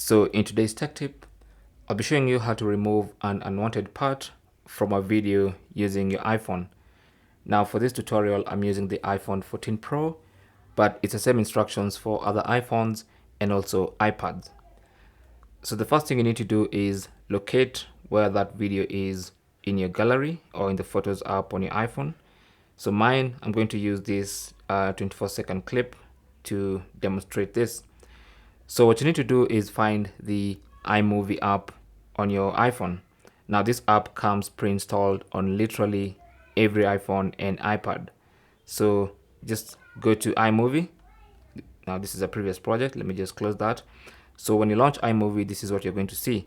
So in today's tech tip, I'll be showing you how to remove an unwanted part from a video using your iPhone. Now for this tutorial, I'm using the iPhone 14 Pro, but it's the same instructions for other iPhones and also iPads. So the first thing you need to do is locate where that video is in your gallery or in the Photos app on your iPhone. So mine, I'm going to use this 24-second clip to demonstrate this. So what you need to do is find the iMovie app on your iPhone. Now this app comes pre-installed on literally every iPhone and iPad. So just go to iMovie. Now this is a previous project. Let me just close that. So when you launch iMovie, this is what you're going to see.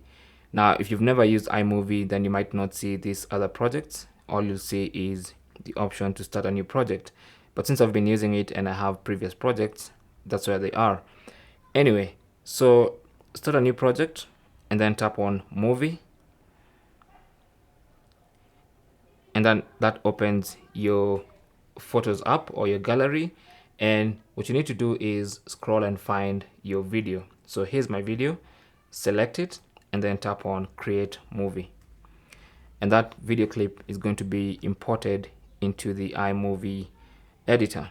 Now, if you've never used iMovie, then you might not see these other projects. All you'll see is the option to start a new project. But since I've been using it and I have previous projects, that's where they are. Anyway, so start a new project and then tap on Movie. And then that opens your Photos app or your gallery. And what you need to do is scroll and find your video. So here's my video, select it, and then tap on Create Movie. And that video clip is going to be imported into the iMovie editor.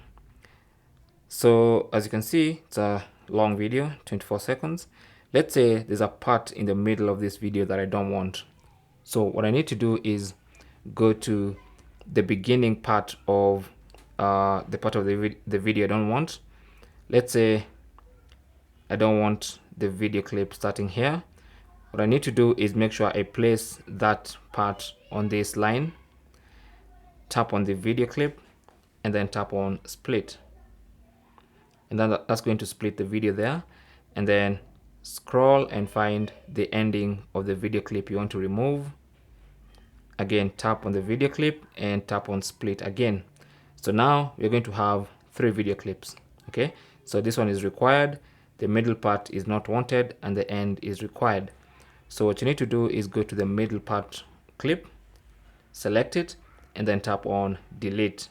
So as you can see, it's a long video, 24 seconds. Let's say there's a part in the middle of this video that I don't want. So what I need to do is go to the beginning part of the part of the video I don't want. Let's say I don't want the video clip starting here. What I need to do is make sure I place that part on this line, tap on the video clip, and then tap on split. And then that's going to split the video there. And then scroll and find the ending of the video clip you want to remove. Again, tap on the video clip and tap on split again. So now we're going to have 3 video clips. Okay, so this one is required, the middle part is not wanted, and the end is required. So what you need to do is go to the middle part clip, select it, and then tap on delete.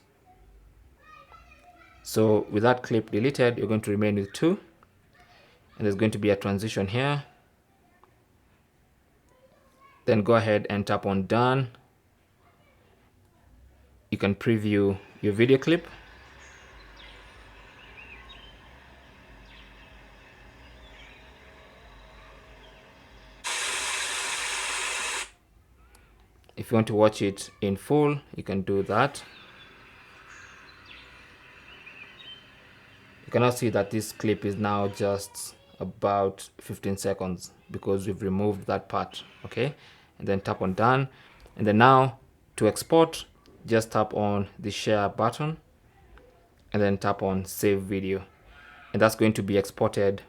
So with that clip deleted, you're going to remain with 2. And there's going to be a transition here. Then go ahead and tap on done. You can preview your video clip. If you want to watch it in full, you can do that. You can now see that this clip is now just about 15 seconds because we've removed that part. Okay, and then tap on done. And then now to export, just tap on the share button and then tap on save video. And that's going to be exported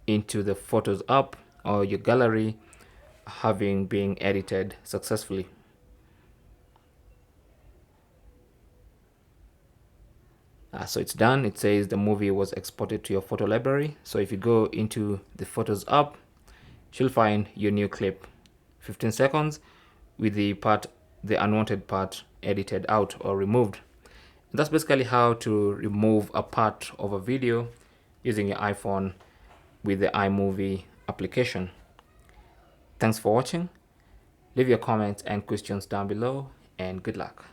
into the Photos app or your gallery, having been edited successfully. So it's done. It says the movie was exported to your photo library. So if you go into the Photos app, you'll find your new clip, 15 seconds with the unwanted part edited out or removed. And that's basically how to remove a part of a video using your iPhone with the iMovie application. Thanks for watching. Leave your comments and questions down below, and good luck.